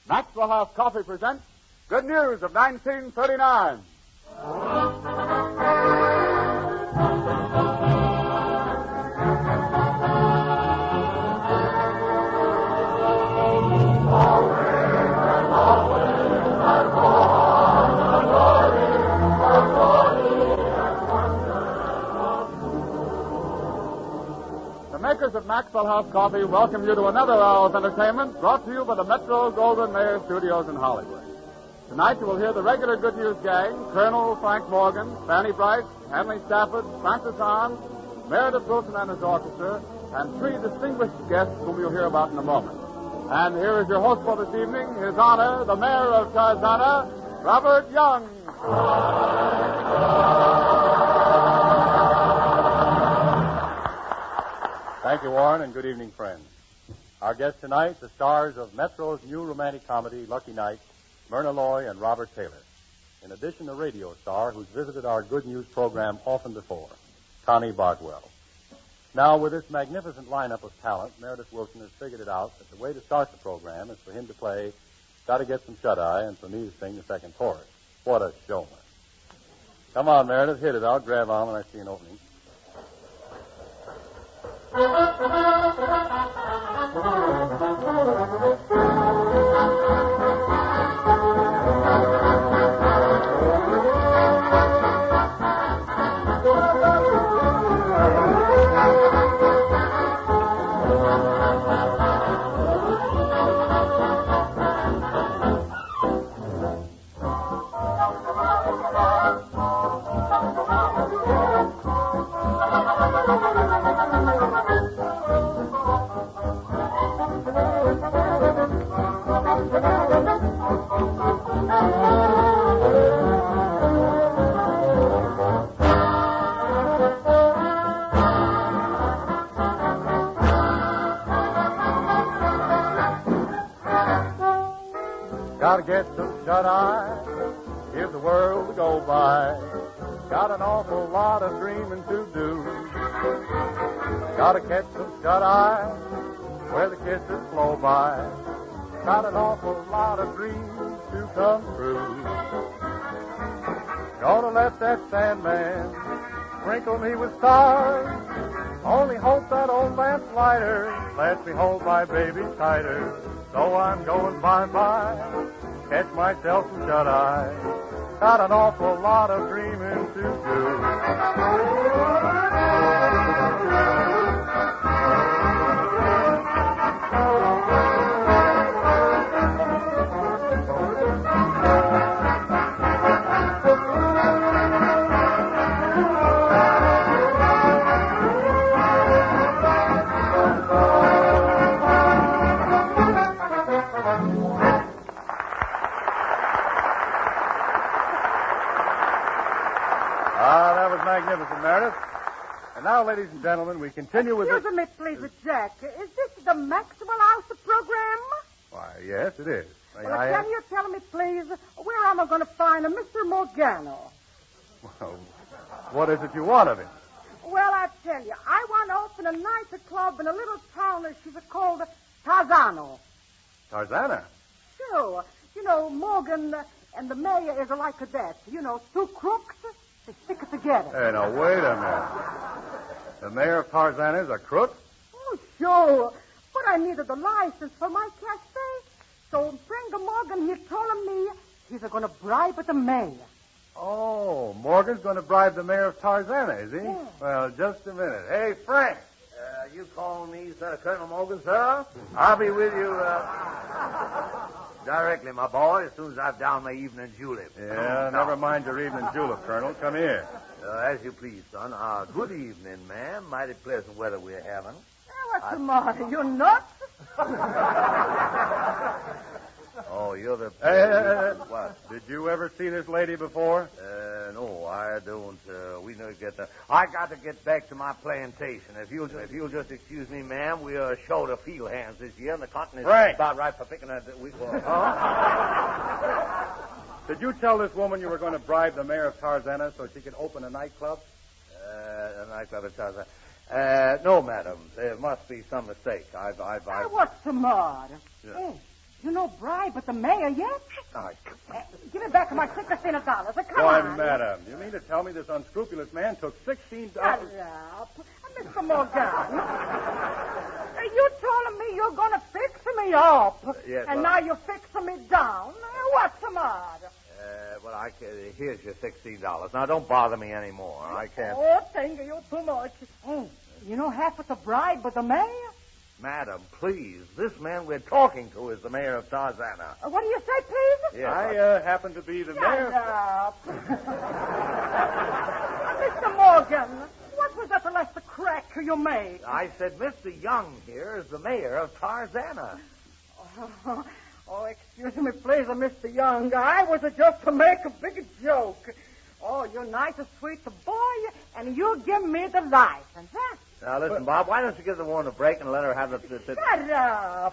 Maxwell House Coffee presents Good News of 1939. The makers of Maxwell House Coffee welcome you to another hour of entertainment brought to you by the Metro Goldwyn Mayer Studios in Hollywood. Tonight you will hear the regular Good News gang, Colonel Frank Morgan, Fanny Bright, Hanley Stafford, Francis Hahn, Meredith Wilson and his orchestra, and three distinguished guests whom you'll hear about in a moment. And here is your host for this evening, His Honor, the Mayor of Tarzana, Robert Young. Thank you, Warren, and good evening, friends. Our guests tonight, the stars of Metro's new romantic comedy, Lucky Night, Myrna Loy and Robert Taylor. In addition, a radio star who's visited our Good News program often before, Connie Bartwell. Now, with this magnificent lineup of talent, Meredith Wilson has figured it out that the way to start the program is for him to play Gotta Get Some Shut-Eye and for me to sing the second chorus. What a showman. Come on, Meredith, hit it. I'll grab on when I see an opening. Gotta get some shut-eye, give the world to go by. Got an awful lot of dreaming to do. Gotta catch some shut-eye, where the kisses flow by. Got an awful lot of dreams to come true. Gonna let that Sandman sprinkle me with stars. Only hope that old man's lighter lets me hold my baby tighter. So I'm going bye-bye, catch myself some shut-eye. Got an awful lot of dreaming to do. That was magnificent, Meredith. And now, ladies and gentlemen, we continue with... Excuse me, please, Jack. Is this the Maxwell House program? Why, yes, it is. Can you tell me, please, where am I going to find a Mr. Morgano? Well, what is it you want of him? Well, I tell you, I want to open a nightclub in a little town that she's called Tarzano. Tarzana? Sure. You know, Morgan and the mayor is like that. You know, two crooks, they stick it together. Hey, now, wait a minute. The mayor of Tarzana is a crook? Oh, sure. But I needed a license for my cafe. So Fringer Morgan, he told me he's going to bribe the mayor. Oh, Morgan's going to bribe the mayor of Tarzana, is he? Yeah. Well, just a minute. Hey, Frank. You calling me, Colonel Morgan, sir? I'll be with you directly, my boy, as soon as I've downed my evening julep. Yeah, never mind your evening julep, Colonel. Come here. As you please, son. Good evening, ma'am. Mighty pleasant weather we're having. What's the matter? You nuts? Oh, you're the... Hey. What? Did you ever see this lady before? No, I don't. We don't get that. I got to get back to my plantation. If you'll just excuse me, ma'am, we are short of field hands this year, and the cotton is about right for picking it. Did you tell this woman you were going to bribe the mayor of Tarzana so she could open a nightclub? A nightclub at Tarzana. No, madam. There must be some mistake. What's the matter? Yeah. Hey, You no bribe but the mayor yet? Oh, Give me back my $16. Come why, on. madam, you mean to tell me this unscrupulous man took $16? Shut up. Mr. Morgan. You told me you're going to fix me up. Yes, and well- now you're fixing me down. What's the matter? Here's your $16. Now, don't bother me anymore. I can't. Oh, thank you too much. Hey, you know half of the bribe but the mayor? Madam, please. This man we're talking to is the mayor of Tarzana. What do you say, please? Yes, I happen to be the mayor. Shut up. Mr. Morgan, what was that last crack you made? I said Mr. Young here is the mayor of Tarzana. Oh, excuse me, please, Mr. Young. I was just to make a big joke. Oh, you're nice and sweet boy, and you give me the license, huh? Now, listen, Bob, why don't you give the woman a break and let her have the... Shut up.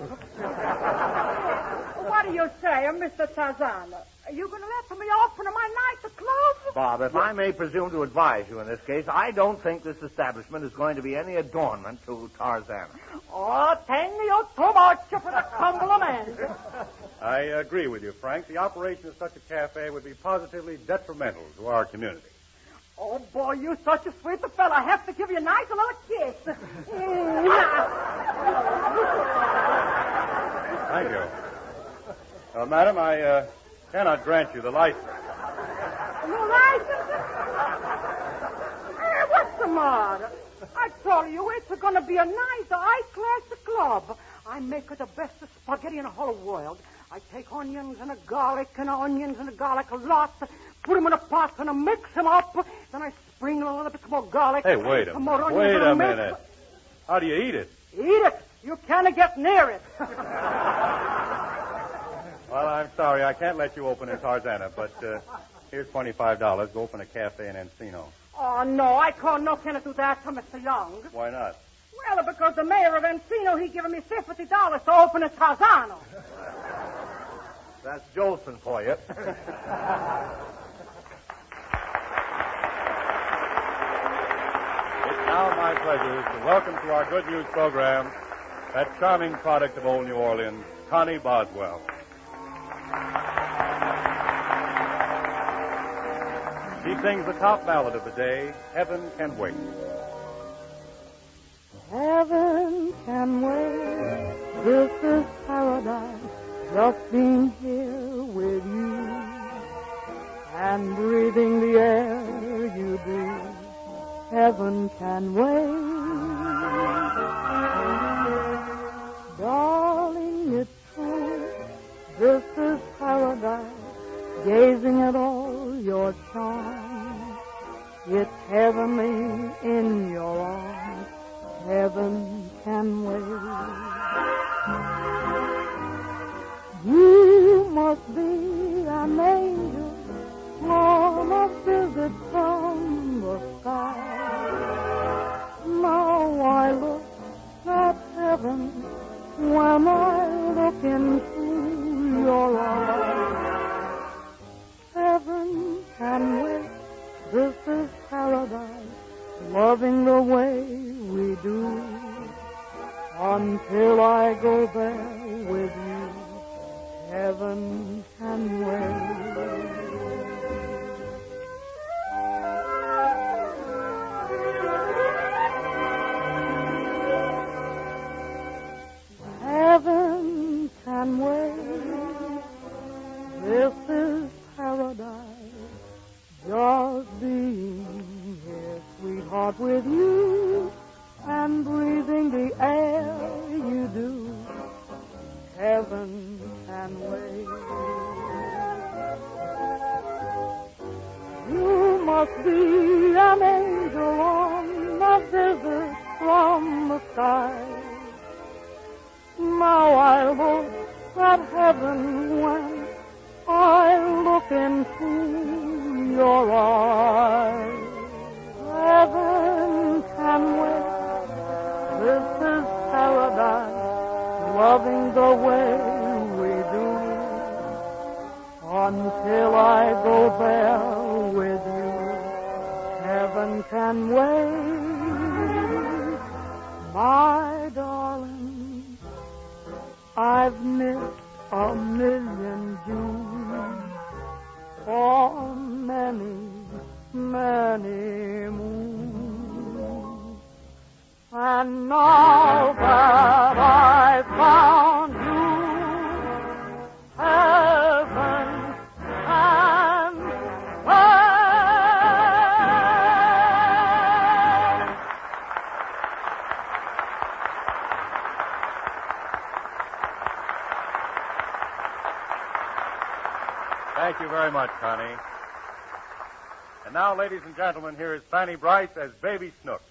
What do you say, Mr. Tarzan? Are you going to let me open my nightclub? Bob, if I may presume to advise you in this case, I don't think this establishment is going to be any adornment to Tarzana. Oh, thank you too much for the compliment. I agree with you, Frank. The operation of such a cafe would be positively detrimental to our community. Oh, boy, you're such a sweet fella. I have to give you a nice little kiss. Thank you. Madam, I cannot grant you the license. No license? Hey, what's the matter? I told you it's going to be a nice, high-class club. I make the best spaghetti in the whole world. I take onions and garlic a lot, put them in a pot and I mix them up. Then I sprinkle a little bit more garlic. Hey, wait a minute. How do you eat it? Eat it. You can't get near it. Well, I'm sorry. I can't let you open in Tarzana, but here's $25. Go open a cafe in Encino. Oh, no, I can't do that to Mr. Young. Why not? Well, because the mayor of Encino, he given me $50 to open a Tarzano. That's Jolson for you. It's now my pleasure to welcome to our Good News program that charming product of old New Orleans, Connie Boswell. She sings the top ballad of the day, Heaven Can Wait. Heaven can wait. This is paradise. Just being here with you and breathing the air you breathe. Heaven can wait. Darling, it's true. This is paradise. Gazing at all your charms. It's heavenly in your arms. Heaven can wait. You must be an angel on a visit from the sky. Now I look at heaven when I look into your eyes. Heaven can wait. This is paradise. Loving the way we do until I go there with you. Heaven can wait. Heaven can wait. This is paradise. Just being here, sweetheart, with you and breathing the air you do. Heaven can wait. You must be an angel on a visit from the sky. Now I look at heaven when I look into your eyes. Heaven can wait. This is paradise. Loving the way we do until I go there with you. Heaven can wait, my darling. I've missed a million Jews, for many, many moons. And now that I've found you, heaven and earth. Thank you very much, Connie. And now, ladies and gentlemen, here is Fanny Bryce as Baby Snook.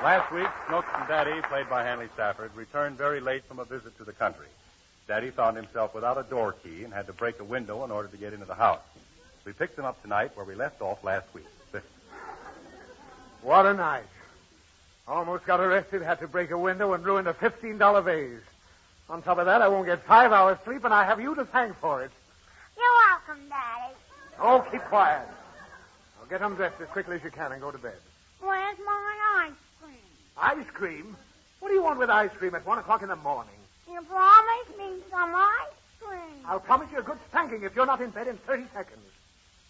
Last week, Snooks and Daddy, played by Hanley Stafford, returned very late from a visit to the country. Daddy found himself without a door key and had to break a window in order to get into the house. We picked him up tonight where we left off last week. What a night. Almost got arrested, had to break a window, and ruined a $15 vase. On top of that, I won't get 5 hours sleep, and I have you to thank for it. You're welcome, Daddy. Oh, keep quiet. Now get undressed as quickly as you can and go to bed. Where's my ice cream? Ice cream? What do you want with ice cream at 1 o'clock in the morning? You promised me some ice cream. I'll promise you a good spanking if you're not in bed in 30 seconds.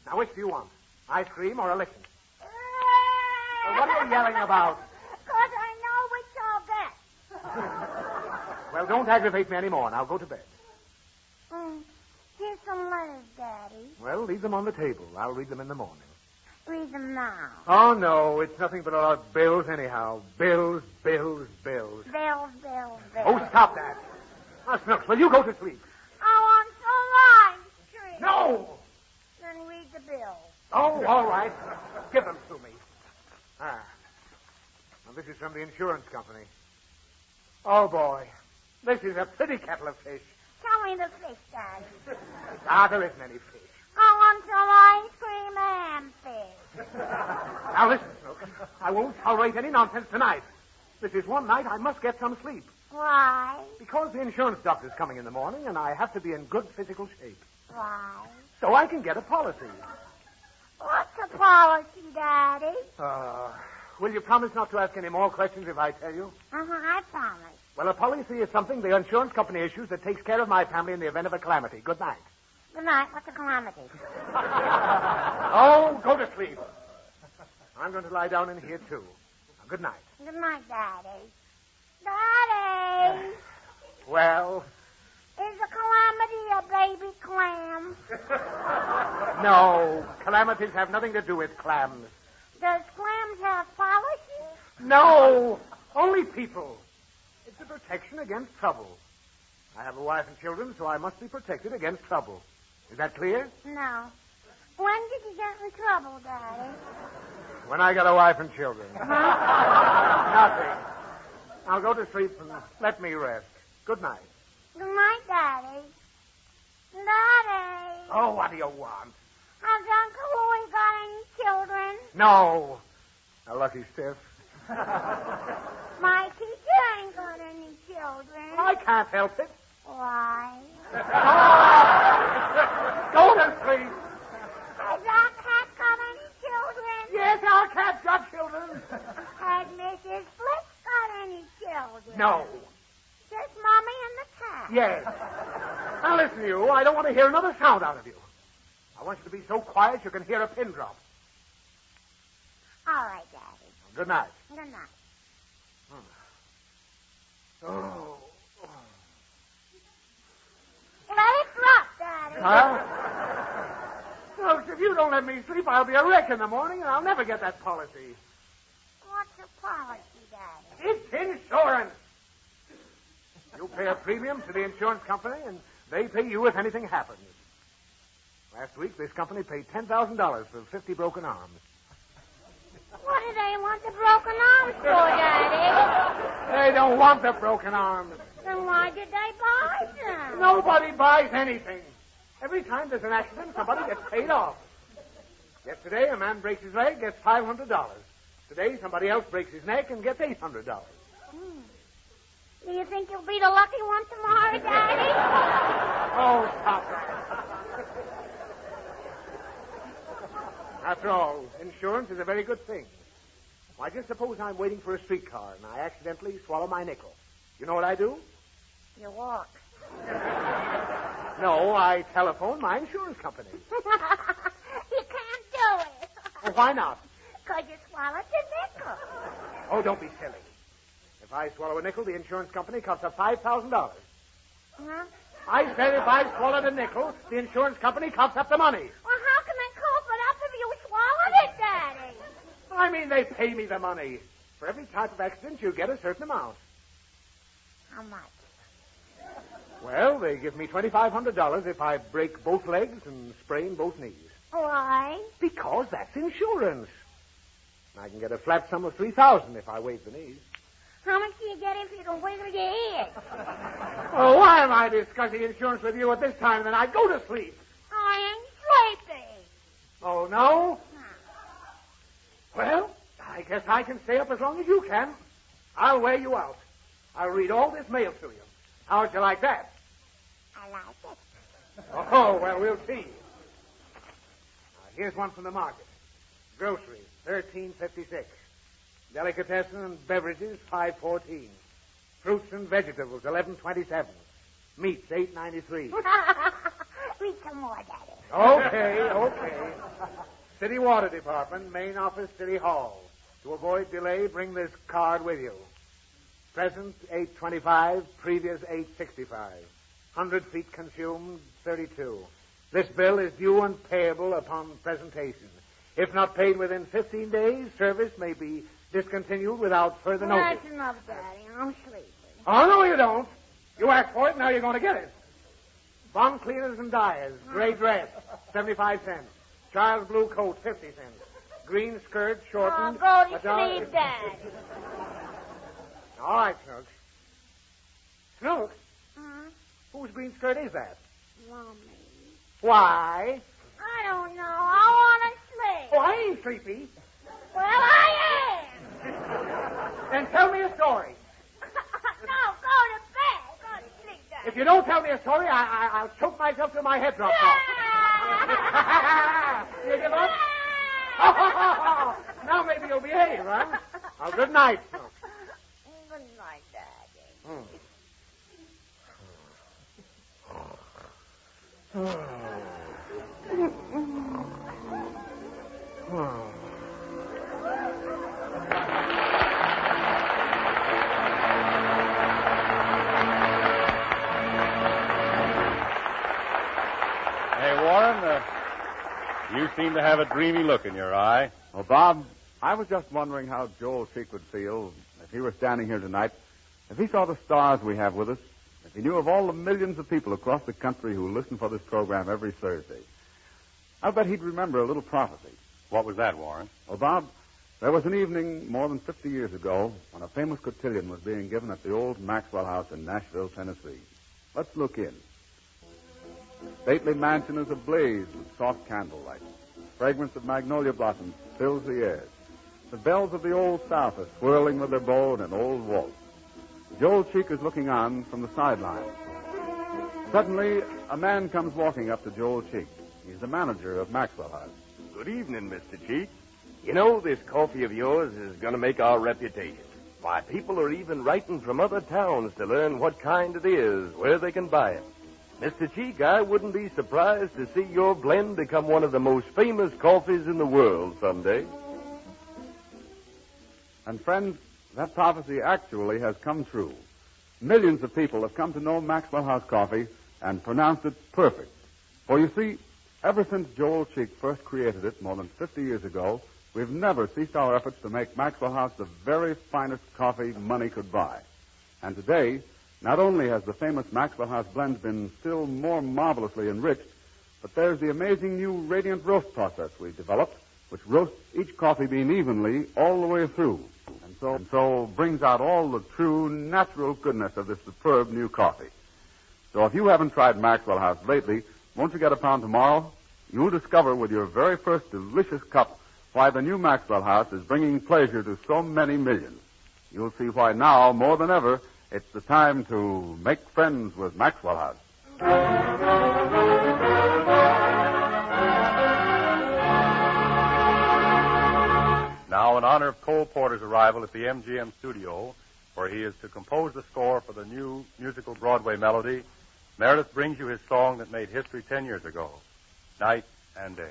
Now, which do you want? Ice cream or a licking? Well, what are you yelling about? Because I know which I'll get. Well, don't aggravate me anymore. Now go to bed. Here's some letters, Daddy. Well, leave them on the table. I'll read them in the morning. Read them now. Oh, no. It's nothing but a lot of bills anyhow. Bills, bills, bills. Bills, bills, bills. Oh, stop that. Now, Snooks, will you go to sleep? I want some ice cream. No! Then read the bills. Oh, all right. Give them to me. Ah. Now, this is from the insurance company. Oh, boy. This is a pretty kettle of fish. Tell me the fish, Daddy. There isn't any fish. I want some ice cream and fish. Now, listen, Snooks. I won't tolerate any nonsense tonight. This is one night I must get some sleep. Why? Because the insurance doctor's coming in the morning, and I have to be in good physical shape. Why? So I can get a policy. What's a policy, Daddy? Will you promise not to ask any more questions if I tell you? I promise. Well, a policy is something the insurance company issues that takes care of my family in the event of a calamity. Good night. Good night. What's a calamity? Oh, go to sleep. I'm going to lie down in here, too. Now, good night. Good night, Daddy. Daddy! Well? Is a calamity a baby clam? No. Calamities have nothing to do with clams. Does clams have policies? No. Only people. It's a protection against trouble. I have a wife and children, so I must be protected against trouble. Is that clear? No. When did you get in trouble, Daddy? When I got a wife and children. Nothing. I'll go to sleep and let me rest. Good night. Good night, Daddy. Daddy. Oh, what do you want? Has Uncle Louie got any children? No. A lucky stiff. My teacher ain't got any children. I can't help it. Why? Go to sleep. Has our cat got any children? Yes, our cat's got children. Has Mrs. Flip got any children? No. Just Mommy and the cat. Yes. Now listen, you. I don't want to hear another sound out of you. I want you to be so quiet you can hear a pin drop. All right, Daddy. Good night. Good night. Oh. Let it drop, Daddy. Huh? Folks, if you don't let me sleep, I'll be a wreck in the morning, and I'll never get that policy. What's a policy, Daddy? It's insurance. You pay a premium to the insurance company, and they pay you if anything happens. Last week, this company paid $10,000 for 50 broken arms. What do they want the broken arms for, Daddy? They don't want the broken arms. Then why did they buy them? Nobody buys anything. Every time there's an accident, somebody gets paid off. Yesterday, a man breaks his leg, gets $500. Today, somebody else breaks his neck and gets $800. Do you think you'll be the lucky one tomorrow, Daddy? Oh, stop that. After all, insurance is a very good thing. Why, just suppose I'm waiting for a streetcar and I accidentally swallow my nickel. You know what I do? You walk. No, I telephone my insurance company. You can't do it. Well, why not? 'Cause you swallowed the nickel. Oh, don't be silly. If I swallow a nickel, the insurance company costs up $5,000. Huh? I said if I swallowed a nickel, the insurance company costs up the money. Well, how can they cough it up if you swallowed it, Daddy? I mean, they pay me the money. For every type of accident, you get a certain amount. How much? Well, they give me $2,500 if I break both legs and sprain both knees. Why? Because that's insurance. I can get a flat sum of $3,000 if I waive the knees. How much do you get if you can wiggle your ears? Oh, why am I discussing insurance with you at this time? Then I'd go to sleep. I ain't sleeping. Oh, no? Well, I guess I can stay up as long as you can. I'll wear you out. I'll read all this mail to you. How would you like that? I like it. Oh, well, we'll see. Here's one from the market. Groceries, $13.56. Delicatessen and beverages, $5.14. Fruits and vegetables, $11.27. Meats, $8.93. Read some more, Daddy. Okay. City Water Department, main office, City Hall. To avoid delay, bring this card with you. Present, $8.25. Previous, $8.65. 100 feet consumed, 32. This bill is due and payable upon presentation. If not paid within 15 days, service may be discontinued without further notice. That's enough, Daddy. I'm sleeping. Oh, no, you don't. You asked for it, now you're going to get it. Bomb cleaners and dyers, gray dress, 75 cents. Child's blue coat, 50 cents. Green skirt, shortened. Oh, go to $1. sleep, Daddy. All right, Snooks. Snooks? Huh? Whose green skirt is that? Mommy. Why? I don't know. I want to sleep. Oh, I ain't sleepy. Well, I am. Then tell me a story. No, go to bed. Go to sleep, Daddy. If you don't tell me a story, I'll choke myself till my head drops off. You give up? Now maybe you'll behave, huh? Well, good night, Snooks. Good night, Daddy. Hey, Warren, you seem to have a dreamy look in your eye. Well, Bob, I was just wondering how Joel Cheek would feel if he were standing here tonight, if he saw the stars we have with us, if he knew of all the millions of people across the country who listen for this program every Thursday. I bet he'd remember a little prophecy. What was that, Warren? Well, Bob, there was an evening more than 50 years ago when a famous cotillion was being given at the old Maxwell house in Nashville, Tennessee. Let's look in. The stately mansion is ablaze with soft candlelight. Fragrance of magnolia blossoms fills the air. The bells of the Old South are swirling with their bow in an old waltz. Joel Cheek is looking on from the sidelines. Suddenly, a man comes walking up to Joel Cheek. He's the manager of Maxwell House. Good evening, Mr. Cheek. You know, this coffee of yours is going to make our reputation. Why, people are even writing from other towns to learn what kind it is, where they can buy it. Mr. Cheek, I wouldn't be surprised to see your blend become one of the most famous coffees in the world someday. And friends, that prophecy actually has come true. Millions of people have come to know Maxwell House coffee and pronounced it perfect. For you see, ever since Joel Cheek first created it more than 50 years ago, we've never ceased our efforts to make Maxwell House the very finest coffee money could buy. And today, not only has the famous Maxwell House blend been still more marvelously enriched, but there's the amazing new radiant roast process we've developed, which roasts each coffee bean evenly all the way through, and so brings out all the true, natural goodness of this superb new coffee. So if you haven't tried Maxwell House lately, won't you get a pound tomorrow? You'll discover with your very first delicious cup why the new Maxwell House is bringing pleasure to so many millions. You'll see why now, more than ever, it's the time to make friends with Maxwell House. Now, in our honor of Cole Porter's arrival at the MGM studio, where he is to compose the score for the new musical Broadway melody, Meredith brings you his song that made history 10 years ago, Night and Day.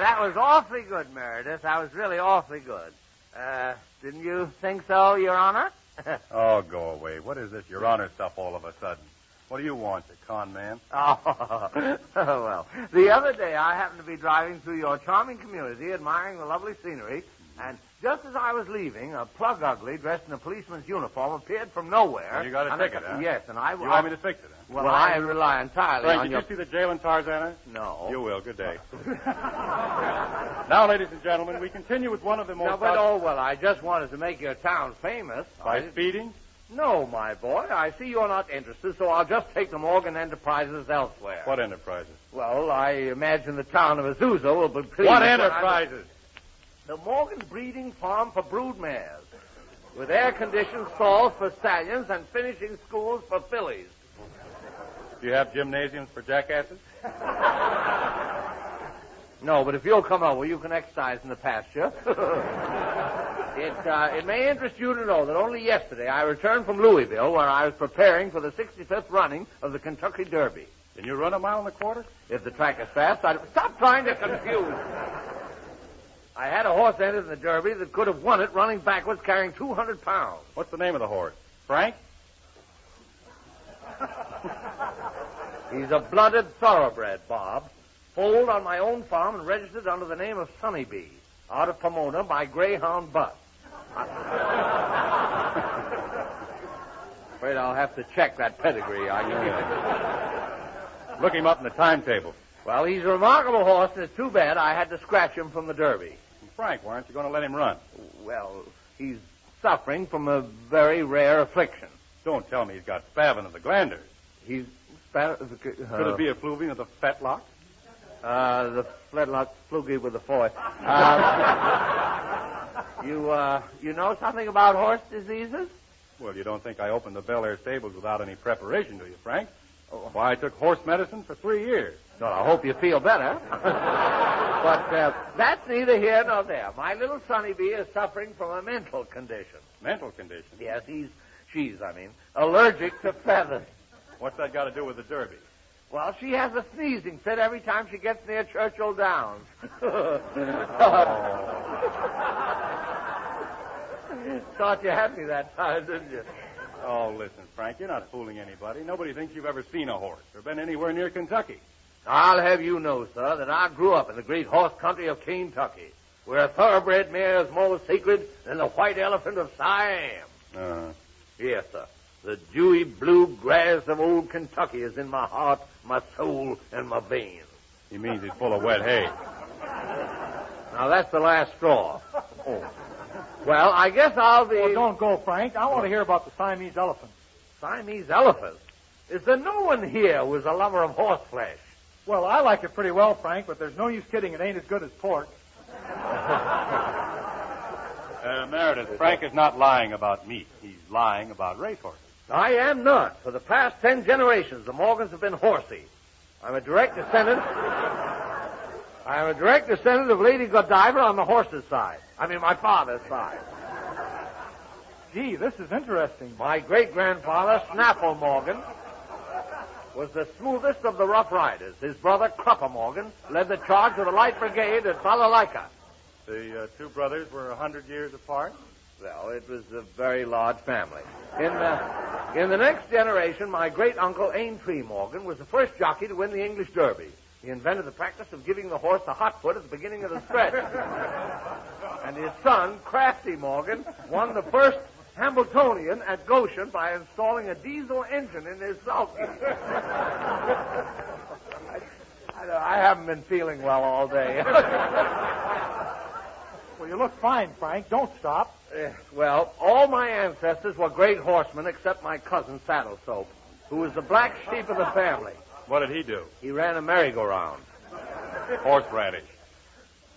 That was awfully good, Meredith. That was really awfully good. Didn't you think so, Your Honor? Oh, go away. What is this Your Honor stuff all of a sudden? What do you want, you con man? Oh, well. The other day I happened to be driving through your charming community, admiring the lovely scenery, and just as I was leaving, a plug ugly dressed in a policeman's uniform appeared from nowhere. Well, you got a ticket, huh? Yes, and I... You want me to fix it, huh? Well, I rely entirely Frank, on did you see the jail in Tarzana? No. You will. Good day. Now, ladies and gentlemen, we continue with one of the most... No, but, I just wanted to make your town famous. By speeding? No, my boy. I see you're not interested, so I'll just take the Morgan Enterprises elsewhere. What enterprises? Well, I imagine the town of Azusa will be pleased... What enterprises? The Morgan Breeding Farm for broodmares, with air-conditioned stalls for stallions and finishing schools for fillies. Do you have gymnasiums for jackasses? No, but if you'll come over, you can exercise in the pasture. It may interest you to know that only yesterday I returned from Louisville, where I was preparing for the 65th running of the Kentucky Derby. Can you run a mile and a quarter? If the track is fast, I'd... Stop trying to confuse. I had a horse entered in the Derby that could have won it running backwards carrying 200 pounds. What's the name of the horse? Frank? He's a blooded thoroughbred, Bob. Foaled on my own farm and registered under the name of Sonny B. Out of Pomona by Greyhound Bus. Afraid I'll have to check that pedigree. Look him up in the timetable. Well, he's a remarkable horse, and it's too bad I had to scratch him from the Derby. Frank, why aren't you going to let him run? Well, he's suffering from a very rare affliction. Don't tell me he's got spavin of the glanders. He's... Could it be a fluvian of the fetlock? The fletlock flugy with the foy. You know something about horse diseases? Well, you don't think I opened the Bel Air stables without any preparation, do you, Frank? Why, I took horse medicine for 3 years. Well, I hope you feel better. But that's neither here nor there. My little Sonny B is suffering from a mental condition. Mental condition? Yes, she's allergic to feathers. What's that got to do with the Derby? Well, she has a sneezing fit every time she gets near Churchill Downs. Thought you had me that time, didn't you? Oh, listen, Frank, you're not fooling anybody. Nobody thinks you've ever seen a horse or been anywhere near Kentucky. I'll have you know, sir, that I grew up in the great horse country of Kentucky, where a thoroughbred mare is more sacred than the white elephant of Siam. Yes, sir. The dewy blue grass of old Kentucky is in my heart, my soul, and my veins. He means he's full of wet hay. Now, that's the last straw. Oh. Well, I guess I'll be... Oh, don't go, Frank. I want to hear about the Siamese elephant. Siamese elephant? Is there no one here who is a lover of horse flesh? Well, I like it pretty well, Frank, but there's no use kidding. It ain't as good as pork. Meredith, Frank is not lying about meat. He's lying about racehorses. I am not. For the past 10 generations, the Morgans have been horsey. I'm a direct descendant of Lady Godiva on the horse's side. I mean, my father's side. Gee, this is interesting. My great-grandfather, Snaffle Morgan, was the smoothest of the Rough Riders. His brother, Crupper Morgan, led the charge of the Light Brigade at Balalaika. The two brothers were 100 years apart? Well, it was a very large family. In the next generation, my great-uncle, Aintree Morgan, was the first jockey to win the English Derby. He invented the practice of giving the horse a hot foot at the beginning of the stretch. And his son, Crafty Morgan, won the first Hambletonian at Goshen by installing a diesel engine in his sulky. I haven't been feeling well all day. Well, you look fine, Frank. Don't stop. Well, all my ancestors were great horsemen except my cousin, Saddle Soap, who was the black sheep of the family. What did he do? He ran a merry-go-round. Horseradish.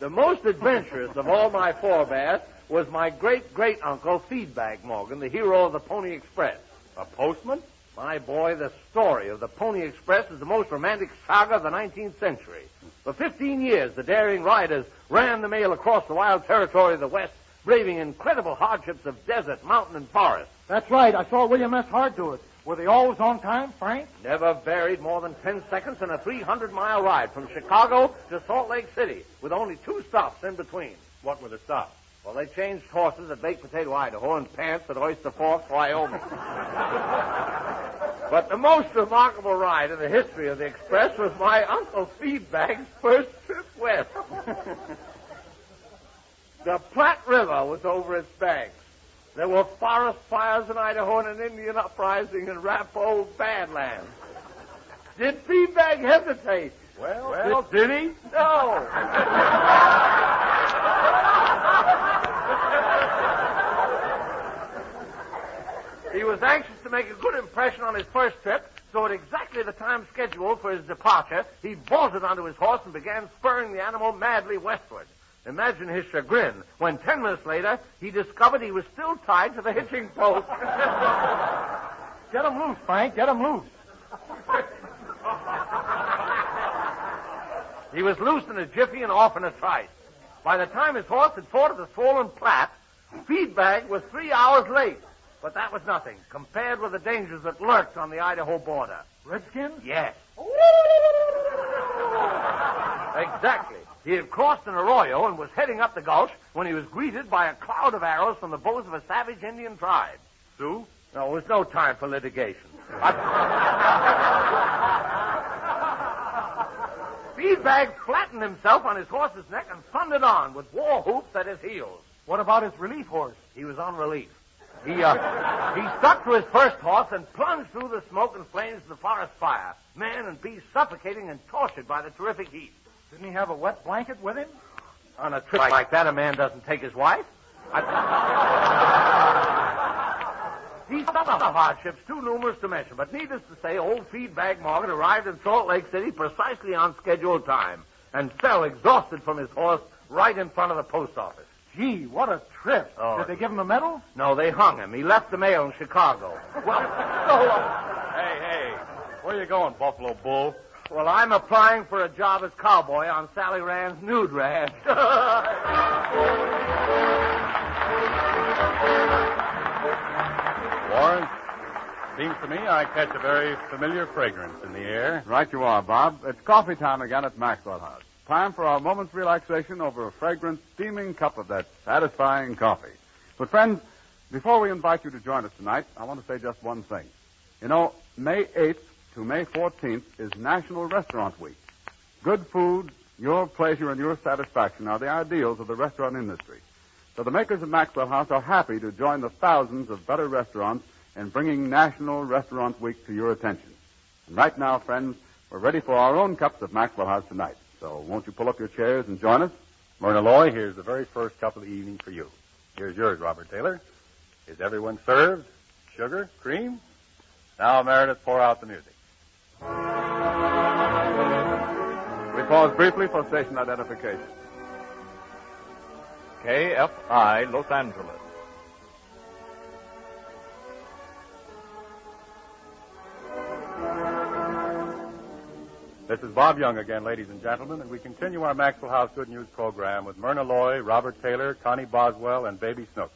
The most adventurous of all my forebears was my great-great-uncle, Feedbag Morgan, the hero of the Pony Express. A postman? My boy, the story of the Pony Express is the most romantic saga of the 19th century. For 15 years, the daring riders ran the mail across the wild territory of the West, braving incredible hardships of desert, mountain, and forest. That's right. I saw William S. Hart do it. Were they always on time, Frank? Never varied more than 10 seconds in a 300-mile ride from Chicago to Salt Lake City, with only 2 stops in between. What were the stops? Well, they changed horses at Baked Potato, Idaho, and pants at Oyster Fork, Wyoming. But the most remarkable ride in the history of the Express was my Uncle Feedbag's first trip west. The Platte River was over its banks. There were forest fires in Idaho and an Indian uprising in Rapo Badlands. Did Feedbag hesitate? Well, did he? No. He was anxious to make a good impression on his first trip, so at exactly the time scheduled for his departure, he vaulted onto his horse and began spurring the animal madly westward. Imagine his chagrin when 10 minutes later he discovered he was still tied to the hitching post. Get him loose, Frank. Get him loose. He was loose in a jiffy and off in a trice. By the time his horse had forded the swollen Platte, Feedbag was 3 hours late, but that was nothing compared with the dangers that lurked on the Idaho border. Redskins? Yes. Exactly. He had crossed an arroyo and was heading up the gulch when he was greeted by a cloud of arrows from the bows of a savage Indian tribe. Sue? No, it was no time for litigation. Feedbag flattened himself on his horse's neck and thundered on with war whoops at his heels. What about his relief horse? He was on relief. He stuck to his first horse and plunged through the smoke and flames of the forest fire, man and beast suffocating and tortured by the terrific heat. Didn't he have a wet blanket with him? On a trip like that, a man doesn't take his wife. He suffered hardships too numerous to mention, but needless to say, old Feedbag Morgan arrived in Salt Lake City precisely on scheduled time and fell exhausted from his horse right in front of the post office. Gee, what a trip. Oh. Did they give him a medal? No, they hung him. He left the mail in Chicago. Well, Hey, where you going, Buffalo Bull? well, I'm applying for a job as cowboy on Sally Rand's nude ranch. Warren, seems to me I catch a very familiar fragrance in the air. Right you are, Bob. It's coffee time again at Maxwell House. Time for our moment's relaxation over a fragrant, steaming cup of that satisfying coffee. But, friends, before we invite you to join us tonight, I want to say just one thing. You know, May 8th to May 14th is National Restaurant Week. Good food, your pleasure, and your satisfaction are the ideals of the restaurant industry. So the makers of Maxwell House are happy to join the thousands of better restaurants in bringing National Restaurant Week to your attention. And right now, friends, we're ready for our own cups of Maxwell House tonight. So won't you pull up your chairs and join us? Myrna Loy, here's the very first cup of the evening for you. Here's yours, Robert Taylor. Is everyone served? Sugar? Cream? Now, Meredith, pour out the music. We pause briefly for station identification. KFI Los Angeles. This is Bob Young again, ladies and gentlemen, and we continue our Maxwell House Good News program with Myrna Loy, Robert Taylor, Connie Boswell, and Baby Snooks.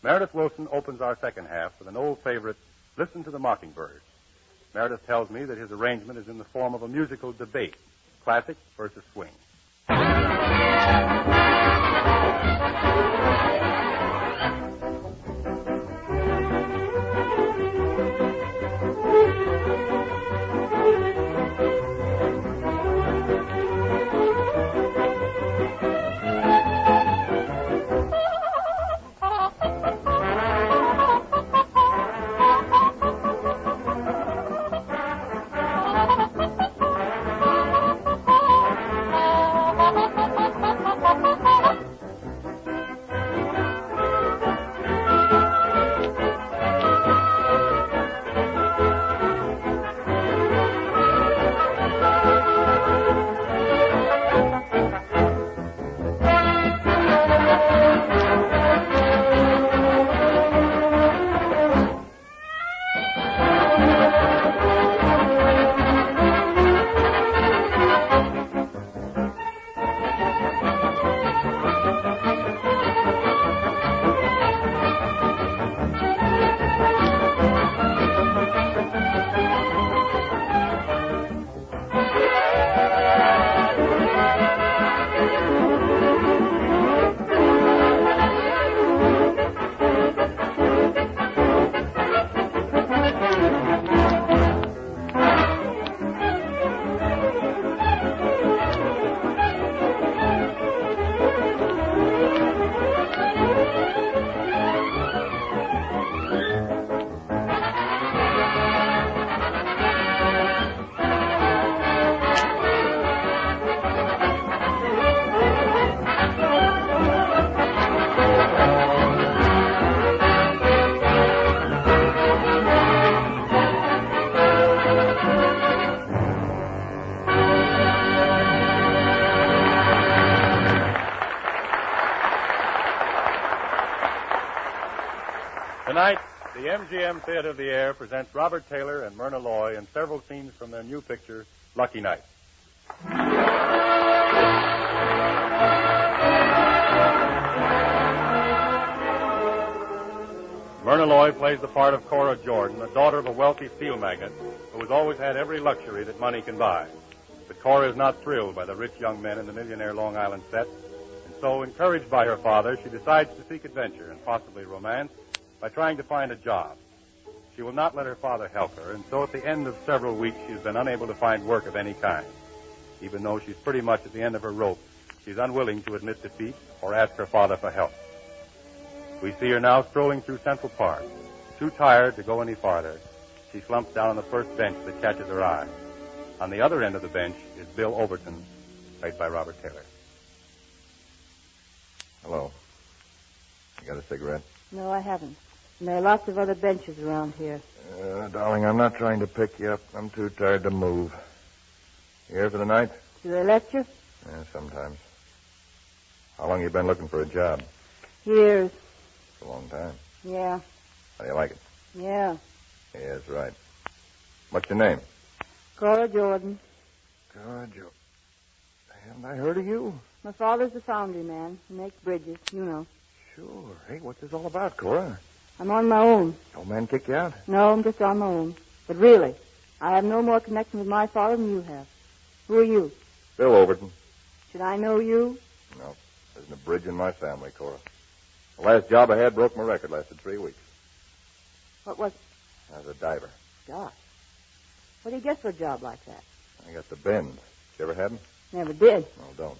Meredith Wilson opens our second half with an old favorite, Listen to the Mockingbird. Meredith tells me that his arrangement is in the form of a musical debate, classic versus swing. Tonight, the MGM Theater of the Air presents Robert Taylor and Myrna Loy in several scenes from their new picture, Lucky Night. Myrna Loy plays the part of Cora Jordan, the daughter of a wealthy steel magnate who has always had every luxury that money can buy. But Cora is not thrilled by the rich young men in the millionaire Long Island set, and so, encouraged by her father, she decides to seek adventure and possibly romance by trying to find a job. She will not let her father help her, and so at the end of several weeks, she's been unable to find work of any kind. Even though she's pretty much at the end of her rope, she's unwilling to admit defeat or ask her father for help. We see her now strolling through Central Park. Too tired to go any farther, she slumps down on the first bench that catches her eye. On the other end of the bench is Bill Overton, played by Robert Taylor. Hello. You got a cigarette? No, I haven't. And there are lots of other benches around here. Darling, I'm not trying to pick you up. I'm too tired to move. You here for the night? Do they let you? Yeah, sometimes. How long you been looking for a job? Years. It's a long time. Yeah. How do you like it? Yeah. Yeah, that's right. What's your name? Cora Jordan. Cora Jordan. Haven't I heard of you? My father's a foundry man. He makes bridges, you know. Sure. Hey, what's this all about, Cora? I'm on my own. Old man kick you out? No, I'm just on my own. But really, I have no more connection with my father than you have. Who are you? Bill Overton. Should I know you? No. There isn't a bridge in my family, Cora. The last job I had broke my record. Lasted 3 weeks. What was it? I was a diver. Gosh. What do you get for a job like that? I got the bends. You ever had them? Never did. No, don't.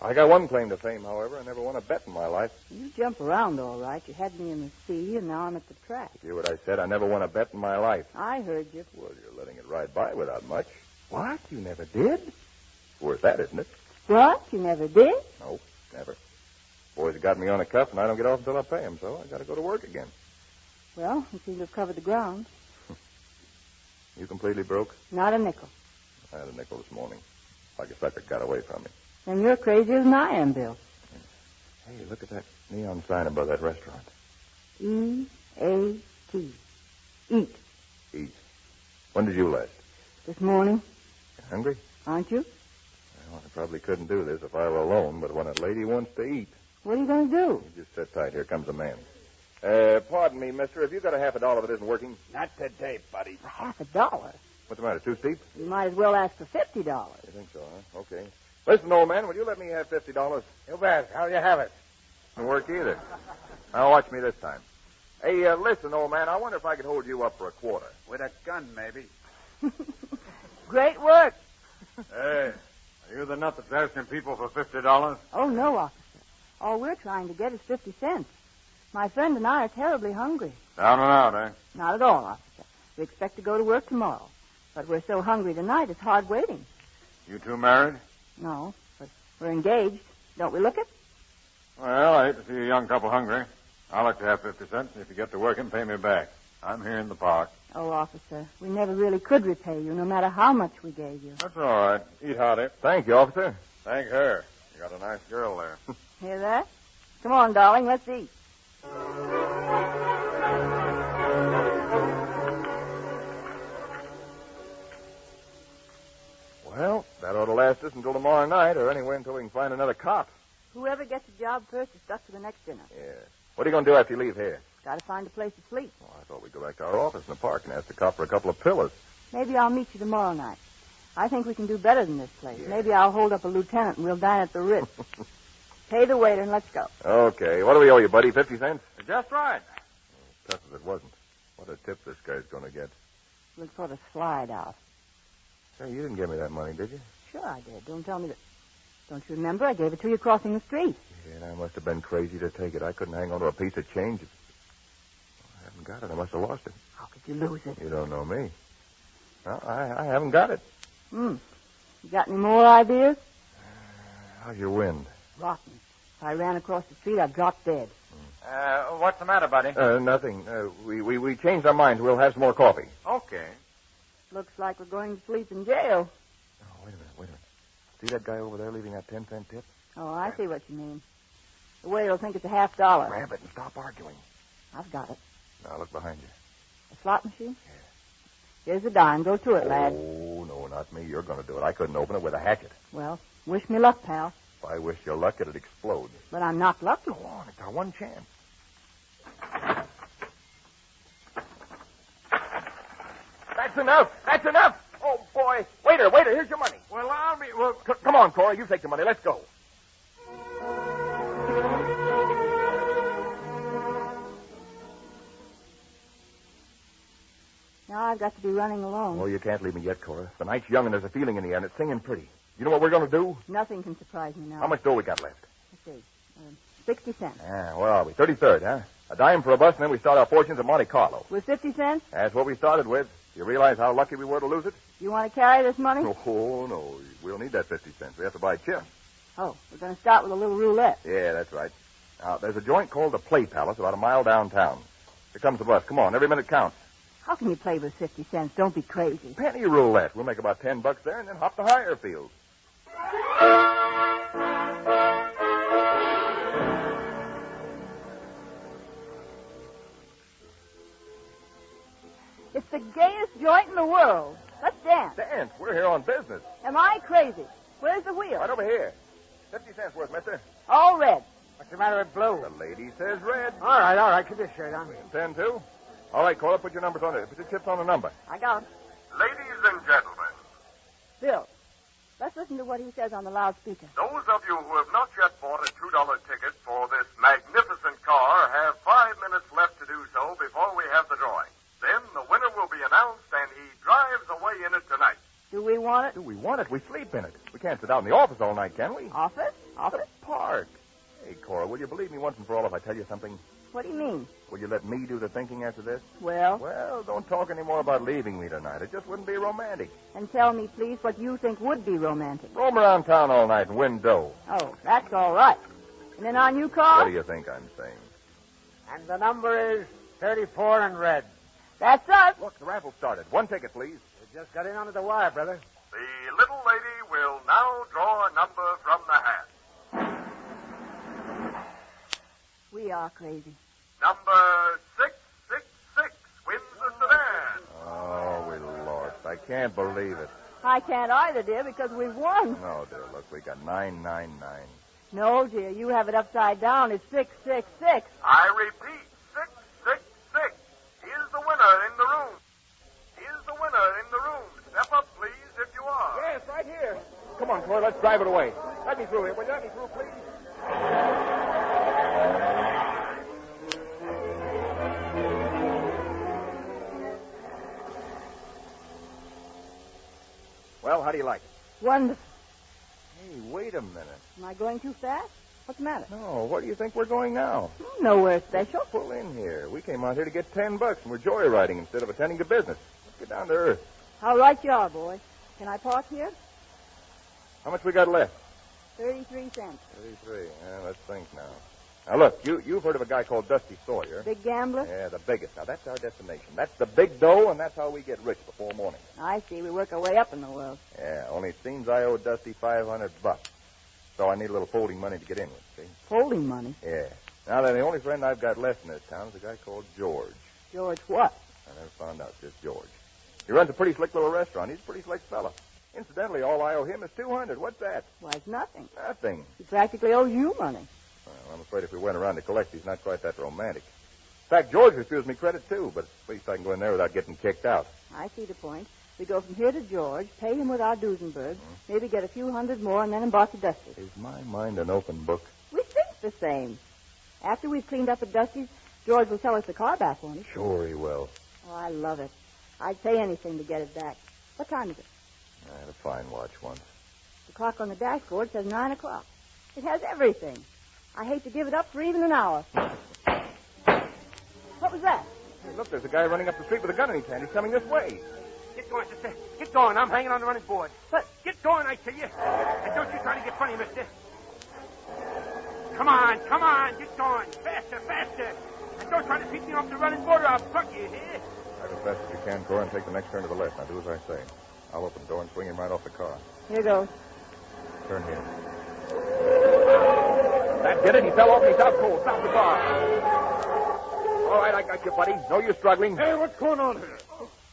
I got one claim to fame, however. I never won a bet in my life. You jump around all right. You had me in the sea, and now I'm at the track. You hear what I said? I never won a bet in my life. I heard you. Well, you're letting it ride by without much. What? You never did? It's worth that, isn't it? What? You never did? No, never. Boys have got me on a cuff, and I don't get off until I pay them, so I got to go to work again. Well, you seem to have covered the ground. You completely broke? Not a nickel. I had a nickel this morning. Like a sucker got away from me. Then you're crazier than I am, Bill. Hey, look at that neon sign above that restaurant. E-A-T. Eat. Eat. When did you last? This morning. You hungry? Aren't you? Well, I probably couldn't do this if I were alone, but when a lady wants to eat... What are you going to do? You just sit tight. Here comes a man. Pardon me, mister. Have you got a $50 that isn't working? Not today, buddy. For $50? What's the matter? Too steep? You might as well ask for $50. You think so, huh? Okay. Listen, old man, will you let me have $50? You bet. How'll you have it? Doesn't work either. Now, watch me this time. Hey, listen, old man, I wonder if I could hold you up for a quarter. With a gun, maybe. Great work. Hey, are you the nut that's asking people for $50? Oh, no, officer. All we're trying to get is 50 cents. My friend and I are terribly hungry. Down and out, eh? Not at all, officer. We expect to go to work tomorrow. But we're so hungry tonight, it's hard waiting. You two married? No, but we're engaged. Don't we look it? Well, I hate to see a young couple hungry. I'll let you have 50 cents. If you get to work and pay me back. I'm here in the park. Oh, officer, we never really could repay you, no matter how much we gave you. That's all right. Eat hearty. Thank you, officer. Thank her. You got a nice girl there. Hear that? Come on, darling, let's eat. Well, that ought to last us until tomorrow night, or anyway until we can find another cop. Whoever gets a job first is stuck to the next dinner. Yeah. What are you going to do after you leave here? Got to find a place to sleep. Oh, I thought we'd go back to our office in the park and ask the cop for a couple of pillows. Maybe I'll meet you tomorrow night. I think we can do better than this place. Yeah. Maybe I'll hold up a lieutenant and we'll dine at the Ritz. Pay the waiter and let's go. Okay. What do we owe you, buddy? 50 cents? Just right. Tough if it wasn't. What a tip this guy's going to get. We'll sort of slide out. Say, you didn't give me that money, did you? Sure I did. Don't tell me that. Don't you remember? I gave it to you crossing the street. Yeah, and I must have been crazy to take it. I couldn't hang on to a piece of change. I haven't got it. I must have lost it. How could you lose it? You don't know me. No, I haven't got it. You got any more ideas? How's your wind? Rotten. If I ran across the street, I'd drop dead. What's the matter, buddy? Nothing. We changed our minds. We'll have some more coffee. Okay. Looks like we're going to sleep in jail. Oh, wait a minute. See that guy over there leaving that 10-cent tip? Oh, I see what you mean. The waiter will think it's a $50. Grab it and stop arguing. I've got it. Now, look behind you. A slot machine? Yeah. Here's a dime. Go to it, lad. Oh, no, not me. You're going to do it. I couldn't open it with a hatchet. Well, wish me luck, pal. If I wished you luck, it'd explode. But I'm not lucky. Go on. It's our one chance. enough. That's enough. Oh, boy. Waiter, here's your money. Well, Come on, Cora. You take the money. Let's go. Now I've got to be running along. Oh, you can't leave me yet, Cora. The night's young and there's a feeling in the air and it's singing pretty. You know what we're going to do? Nothing can surprise me now. How much dough we got left? Let's see. 60 cents. Ah, where are we? 33rd, huh? A dime for a bus, and then we start our fortunes at Monte Carlo. With 50 cents? That's what we started with. You realize how lucky we were to lose it? You want to carry this money? Oh, no. We don't need that 50 cents. We have to buy chips. Oh, we're going to start with a little roulette. Yeah, that's right. Now, there's a joint called the Play Palace about a mile downtown. Here comes the bus. Come on, every minute counts. How can you play with 50 cents? Don't be crazy. Penny roulette. We'll make about $10 there and then hop to higher fields. It's the gayest joint in the world. Let's dance. Dance? We're here on business. Am I crazy? Where's the wheel? Right over here. 50 cents worth, mister. All red. What's the matter with blue? The lady says red. All right. Keep your shirt on. We intend to. All right, Cora, put your numbers on it. Put your chips on the number. I got 'em. Ladies and gentlemen, Bill, let's listen to what he says on the loudspeaker. those of you who have not yet bought a $2 ticket for this magnificent car have 5 minutes left to do so before we have the drawing. Then the winner will be announced, and he drives away in it tonight. Do we want it? Do we want it? We sleep in it. We can't sit out in the office all night, can we? Office? The park. Hey, Cora, will you believe me once and for all if I tell you something? What do you mean? Will you let me do the thinking after this? Well? Well, don't talk any more about leaving me tonight. It just wouldn't be romantic. And tell me, please, what you think would be romantic. Roam around town all night and win dough. Oh, that's all right. And in our new car? What do you think I'm saying? And the number is 34 in red. That's us. Look, the raffle started. One ticket, please. You just got in under the wire, brother. The little lady will now draw a number from the hat. We are crazy. Number 666 wins the sedan. Oh, we lost. I can't believe it. I can't either, dear, because we've won. No, dear. Look, we got 999. No, dear, you have it upside down. It's 666. I repeat, 666. Here's the winner in the room. Here's the winner in the room. Step up, please, if you are. Yes, right here. Come on, Cora, let's drive it away. Let me through here. Will you let me through, please? Well, how do you like it? Wonderful. Hey, wait a minute. Am I going too fast? What's the matter? No, where do you think we're going now? Nowhere special. Pull in here. We came out here to get $10, and we're joyriding instead of attending to business. Let's get down to earth. How right you are, boy. Can I park here? How much we got left? 33 cents. 33. Yeah, let's think now. Now, look, you've heard of a guy called Dusty Sawyer. Big gambler? Yeah, the biggest. Now, that's our destination. That's the big dough, and that's how we get rich before morning. I see. We work our way up in the world. Yeah, only it seems I owe Dusty $500. So I need a little folding money to get in with, see? Folding money? Yeah. Now, then, the only friend I've got left in this town is a guy called George. George what? I never found out, just George. He runs a pretty slick little restaurant. He's a pretty slick fella. Incidentally, all I owe him is $200. What's that? Why, it's nothing. Nothing. He practically owes you money. Well, I'm afraid if we went around to collect, he's not quite that romantic. In fact, George refused me credit, too, but at least I can go in there without getting kicked out. I see the point. We go from here to George, pay him with our Duesenberg, maybe get a few hundred more, and then embark to Dusty's. Is my mind an open book? We think the same. After we've cleaned up at Dusty's, George will sell us the car back, won't he? Sure he will. Oh, I love it. I'd pay anything to get it back. What time is it? I had a fine watch once. The clock on the dashboard says 9 o'clock. It has everything. I hate to give it up for even an hour. What was that? Hey, look, there's a guy running up the street with a gun in his hand. He's coming this way. Get going, sister. Get going. I'm hanging on the running board. But get going, I tell you. And don't you try to get funny, mister. Come on. Get going. Faster. And don't try to beat me off the running board or I'll plug you, here. Drive as fast as you can, Cora, and take the next turn to the left. Now, do as I say. I'll open the door and swing him right off the car. Here goes. Turn here. That did it. He fell off and he's out cold. Stop the car. All right, I got you, buddy. No use struggling. Hey, what's going on here?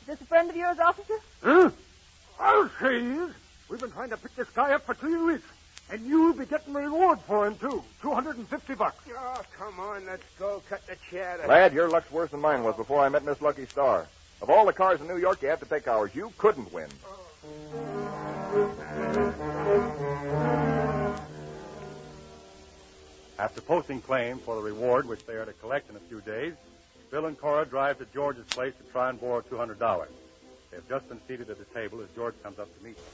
Is this a friend of yours, officer? Huh? I'll say he is. We've been trying to pick this guy up for 3 weeks. And you'll be getting the reward for him, too. $250. Oh, come on, let's go. Cut the chatter. Lad, your luck's worse than mine was before I met Miss Lucky Star. Of all the cars in New York, you have to pick ours. You couldn't win. After posting claim for the reward, which they are to collect in a few days, Bill and Cora drive to George's place to try and borrow $200. They have just been seated at the table as George comes up to meet them.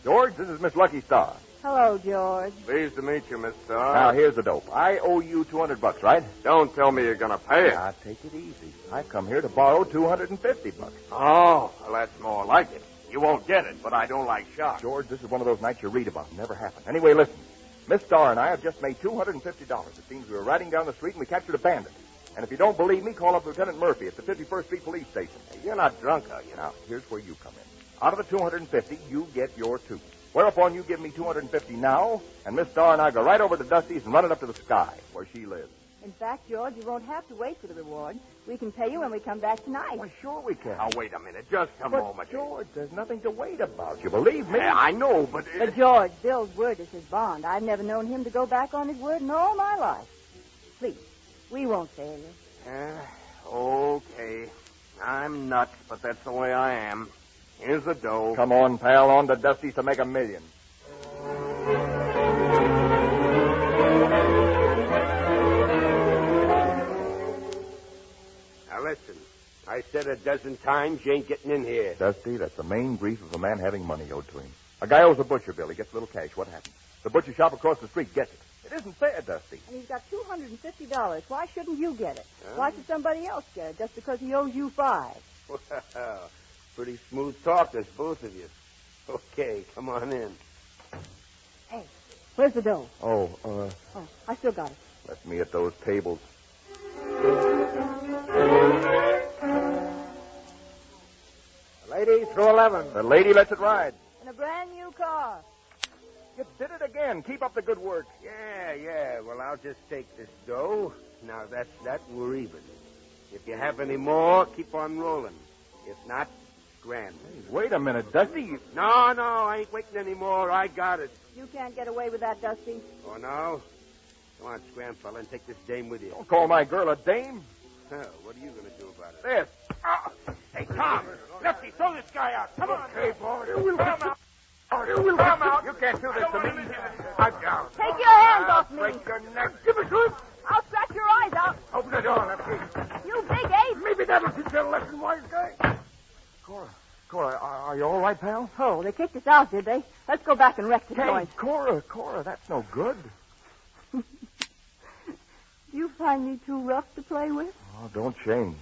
George, this is Miss Lucky Star. Hello, George. Pleased to meet you, Miss Starr. Now, here's the dope. I owe you $200, right? Don't tell me you're going to pay it. Now, take it easy. I've come here to borrow $250. Oh, well, that's more like it. You won't get it, but I don't like shocks. George, this is one of those nights you read about. Never happened. Anyway, listen. Miss Starr and I have just made $250. It seems we were riding down the street and we captured a bandit. And if you don't believe me, call up Lieutenant Murphy at the 51st Street Police Station. Hey, you're not drunk, are you? Now, here's where you come in. Out of the $250, you get your $2. Whereupon you give me $250 now, and Miss Starr and I go right over to Dusty's and run it up to the sky, where she lives. In fact, George, you won't have to wait for the reward. We can pay you when we come back tonight. Well, sure we can. Now, wait a minute. Just a But, moment. George, there's nothing to wait about. You believe me? Yeah, I know, but... But, George, Bill's word is his bond. I've never known him to go back on his word in all my life. Please, we won't fail you. Okay. I'm nuts, but that's the way I am. Here's the dough. Come on, pal, on to Dusty's to make $1 million. Now, listen. I said a dozen times you ain't getting in here. Dusty, that's the main grief of a man having money owed to him. A guy owes a butcher bill. He gets a little cash. What happens? The butcher shop across the street gets it. It isn't fair, Dusty. And he's got $250. Why shouldn't you get it? Why should somebody else get it just because he owes you $5? Well, pretty smooth talkers, both of you. Okay, come on in. Hey, where's the dough? Oh, I still got it. let me at those tables. Lady, through 11. The lady lets it ride. In a brand new car. You did it again. Keep up the good work. Yeah. Well, I'll just take this dough. Now, that's that, and we're even. If you have any more, keep on rolling. If not, grand. Hey, wait a minute, Dusty. No, I ain't waiting anymore. I got it. You can't get away with that, Dusty. Oh, no? Come on, scram, fella, and take this dame with you. Don't call my girl a dame. Well, what are you going to do about it? This. Hey, Tom! Lefty, throw this guy out. Come on. Okay, boy. Come out. Come out. You can't do this to me. I'm down. Take your hands off me. Break your neck. Give it to him. I'll scratch your eyes out. Open the door, Lefty. You big ape. Maybe that'll teach you a lesson, wise guy. Cora, are you all right, pal? Oh, they kicked us out, did they? Let's go back and wreck the joint. Cora, that's no good. You find me too rough to play with? Oh, don't change.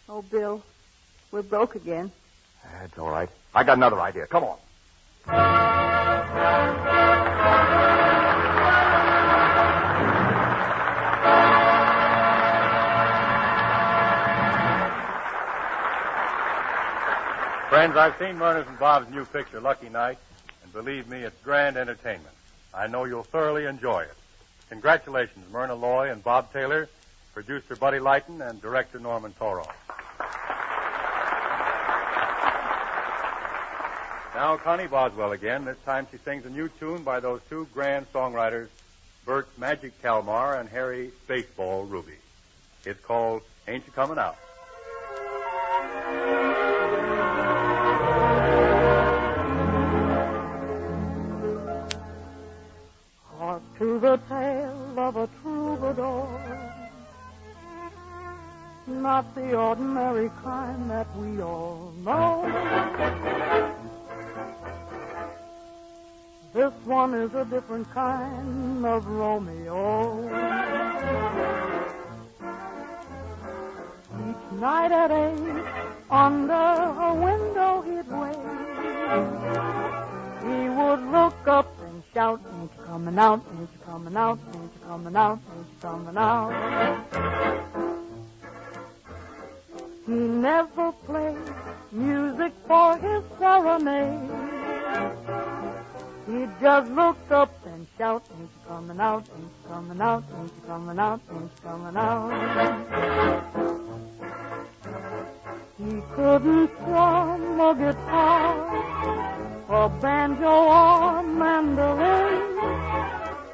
Oh, Bill, we're broke again. That's all right. I got another idea. Come on. Friends, I've seen Myrna's and Bob's new picture, Lucky Night, and believe me, it's grand entertainment. I know you'll thoroughly enjoy it. Congratulations, Myrna Loy and Bob Taylor, producer Buddy Lighton, and director Norman Toro. Now, Connie Boswell again. This time she sings a new tune by those two grand songwriters, Bert Magic Kalmar and Harry Baseball Ruby. It's called Ain't You Coming Out? Hark to the tale of a troubadour, not the ordinary kind that we all know. This one is a different kind of Romeo. Each night at 8, under a window he'd wait. He would look up and shout, ain't you coming out, ain't you coming out, ain't you coming out, ain't you coming out. He never played music for his serenade. He just looked up and shout, ain't you coming out, ain't you coming out, ain't you coming out, ain't you coming out. He couldn't strum a guitar, or banjo or mandolin.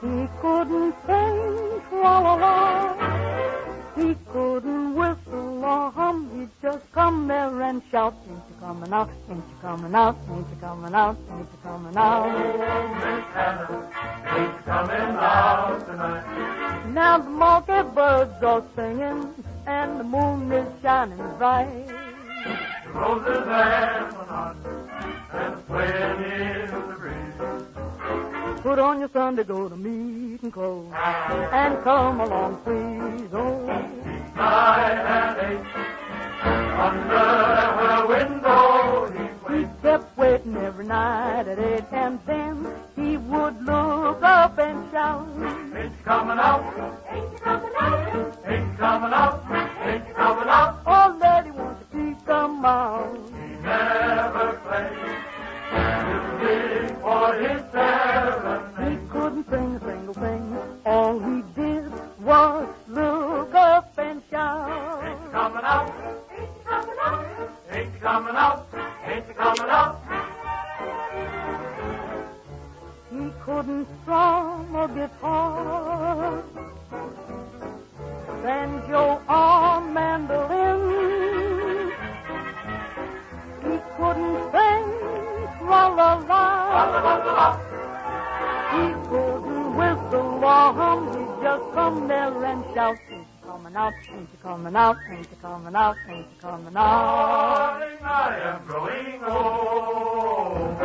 He couldn't sing tra-la-la. He couldn't whistle or hum. He'd just come there and shout, ain't you coming out, ain't you coming out, ain't you coming out, ain't you coming out? Oh, Miss Hannah, ain't you coming out tonight? Now the mockingbirds are singing and the moon is shining bright. The roses and the nuts and swaying in the breeze. Put on your Sunday go to meeting clothes and come along, please. Oh, night and eight under her window he kept waiting every night at 8, and then he would look up and shout, ain't you coming out? Ain't you coming out? Ain't you coming out? Ain't you coming out? Oh, lady, won't you please come out? He never played music for his serenade. He couldn't sing a single thing. All he did was look up and shout, ain't you coming out? Ain't you coming out? Ain't you coming out? Ain't you coming out? he couldn't strum a guitar, banjo or mandolin. He couldn't sing la-la-la. He couldn't whistle or hum. He'd just come there and shout, ain't you coming out, ain't you coming out, ain't you coming out, ain't you coming out? Darling, I am growing old.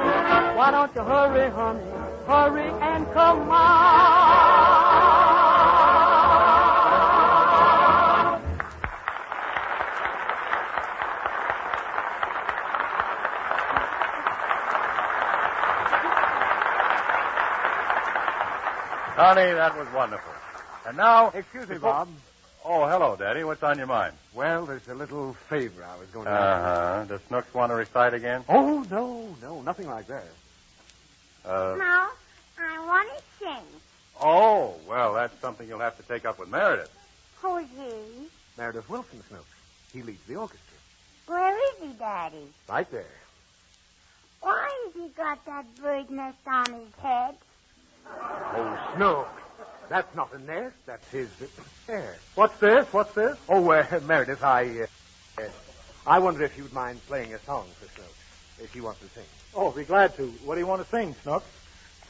Why don't you hurry, honey, hurry and come out? Connie, that was wonderful. And now... Excuse me, Bob. Oh, hello, Daddy. What's on your mind? Well, there's a little favor I was going to ask. Does Snooks want to recite again? Oh, no, nothing like that. No, I want to sing. Oh, well, that's something you'll have to take up with Meredith. Who's he? Meredith Wilson, Snooks. He leads the orchestra. Where is he, Daddy? Right there. Why has he got that bird nest on his head? Oh, Snooks. That's not a nest. That's his hair. What's this? What's this? Oh, Meredith, I wonder if you'd mind playing a song for Snooks, if he wants to sing. Oh, be glad to. What do you want to sing, Snooks?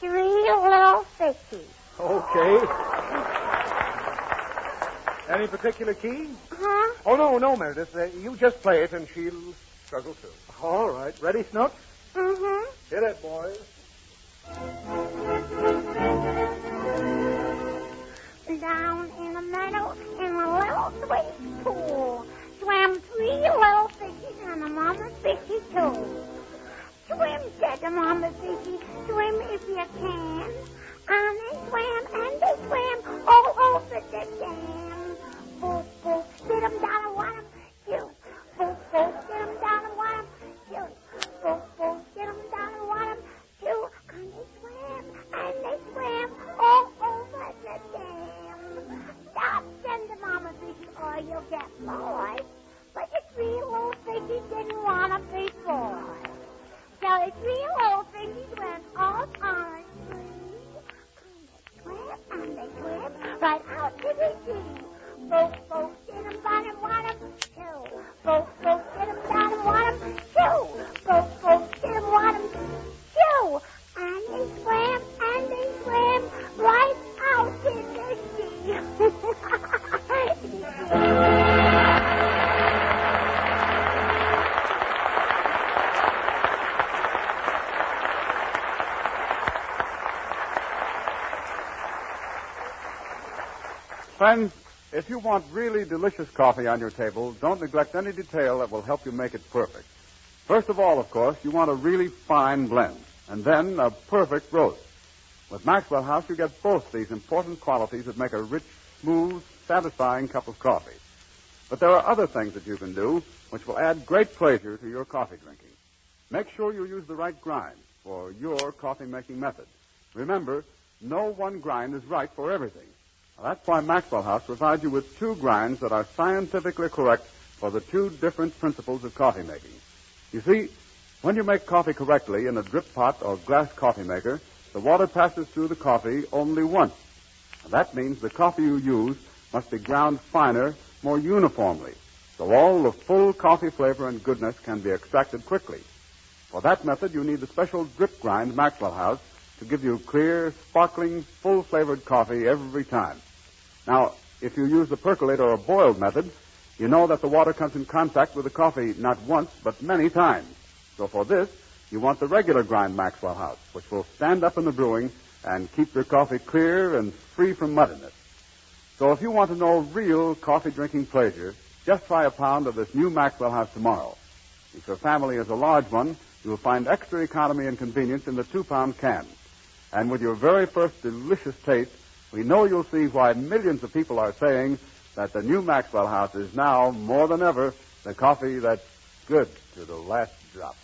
3 little fishies. Okay. Any particular key? Huh? Oh, no, Meredith. You just play it and she'll struggle through. All right. Ready, Snooks? Mm-hmm. Hit it, boys. Down in the meadow, in a little sweet pool, swam 3 little fishies and a mama fishy too. Swim, said the mama fishy, swim if you can. And they swam all over the dam. Boop, boop, get 'em down and want 'em, shoot. Boop, boop, get 'em down and want 'em, shoot. Boop, boop, get 'em down and want 'em, shoot. And they swam all over the dam. Stop, said the mama fishy, or you'll get bored. But the 3 little fishies didn't want to be bored. So the 3 little fishies went off on a tree. And they swam right out to the sea. Boop, boop, get 'em down and want 'em, shoo. Boop, boop, get 'em down and want 'em, shoo. Boop, boop, get 'em, want 'em, shoo. And they swam right out to the sea. Friends, if you want really delicious coffee on your table, don't neglect any detail that will help you make it perfect. First of all, of course, you want a really fine blend, and then a perfect roast. With Maxwell House, you get both these important qualities that make a rich, smooth, satisfying cup of coffee. But there are other things that you can do which will add great pleasure to your coffee drinking. Make sure you use the right grind for your coffee-making method. Remember, no one grind is right for everything. Now, that's why Maxwell House provides you with 2 grinds that are scientifically correct for the 2 different principles of coffee making. You see, when you make coffee correctly in a drip pot or glass coffee maker, the water passes through the coffee only once. Now, that means the coffee you use must be ground finer, more uniformly. so all the full coffee flavor and goodness can be extracted quickly. For that method, you need the special drip grind Maxwell has to give you clear, sparkling, full-flavored coffee every time. Now, if you use the percolator or boiled method, you know that the water comes in contact with the coffee not once, but many times. So for this, you want the regular grind Maxwell House, which will stand up in the brewing and keep your coffee clear and free from muddiness. So if you want to know real coffee-drinking pleasure, just try a pound of this new Maxwell House tomorrow. If your family is a large one, you will find extra economy and convenience in the 2-pound can. And with your very first delicious taste, we know you'll see why millions of people are saying that the new Maxwell House is now, more than ever, the coffee that's good to the last drop.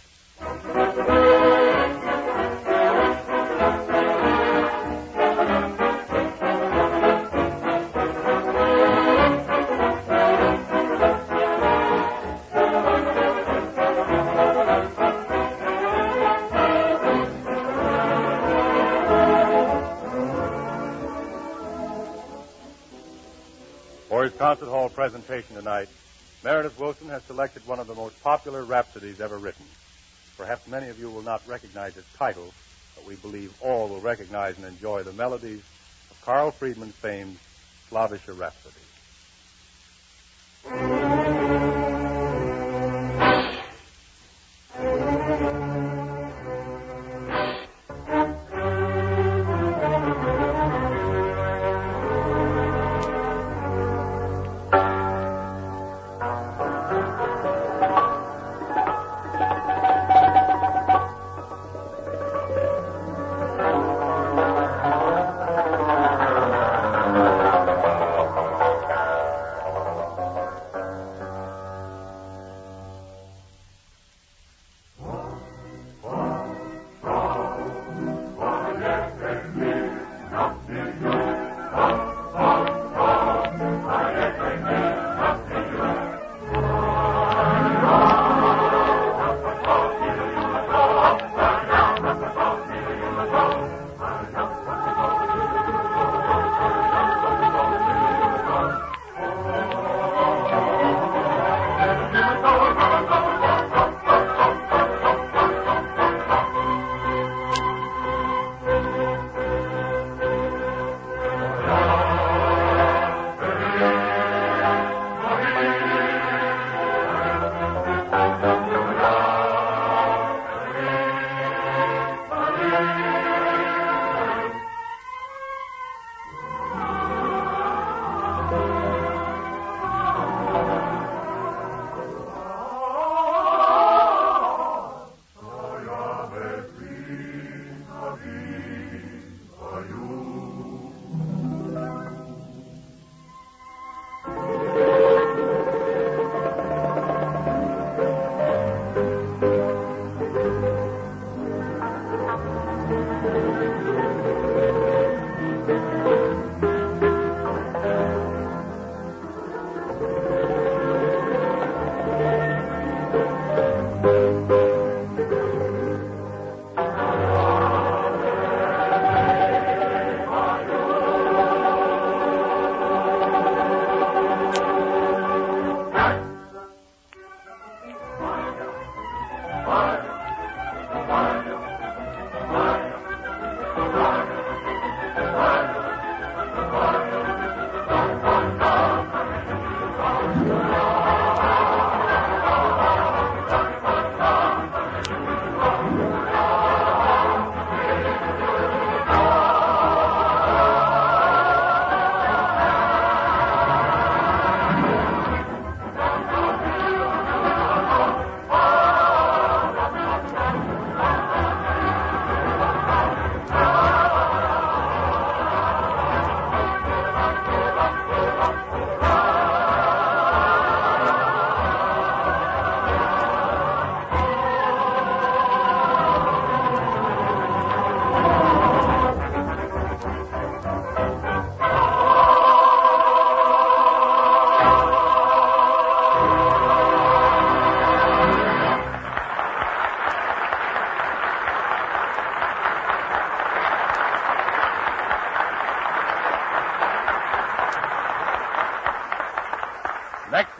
For his concert hall presentation tonight, Meredith Wilson has selected one of the most popular rhapsodies ever written. Perhaps many of you will not recognize its title, but we believe all will recognize and enjoy the melodies of Carl Friedman's famed Slavische Rhapsody.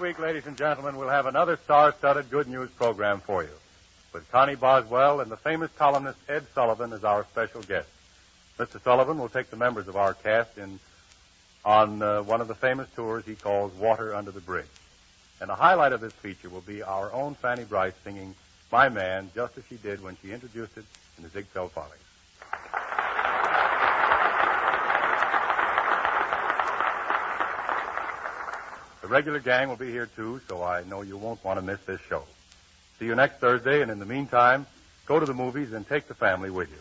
week, ladies and gentlemen, we'll have another star-studded good news program for you, with Connie Boswell and the famous columnist Ed Sullivan as our special guest. Mr. Sullivan will take the members of our cast on one of the famous tours he calls Water Under the Bridge. And the highlight of this feature will be our own Fanny Brice singing My Man, just as she did when she introduced it in the Ziegfeld Follies. The regular gang will be here, too, so I know you won't want to miss this show. See you next Thursday, and in the meantime, go to the movies and take the family with you.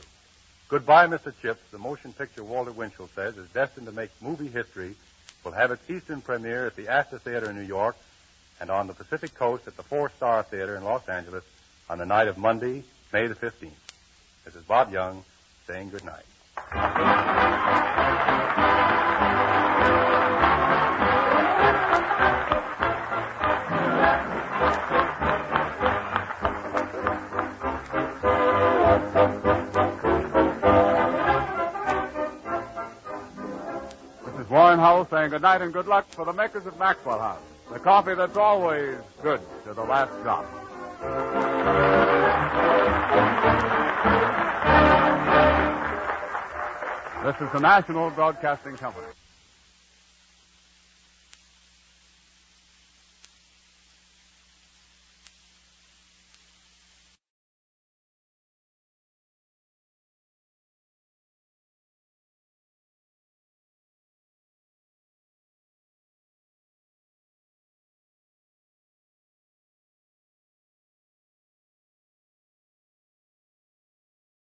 Goodbye, Mr. Chips. The motion picture Walter Winchell says is destined to make movie history. Will have its Eastern premiere at the Astor Theater in New York and on the Pacific Coast at the Four Star Theater in Los Angeles on the night of Monday, May the 15th. This is Bob Young saying good night. Warren Hull saying good night and good luck for the makers of Maxwell House, the coffee that's always good to the last drop. This is the National Broadcasting Company.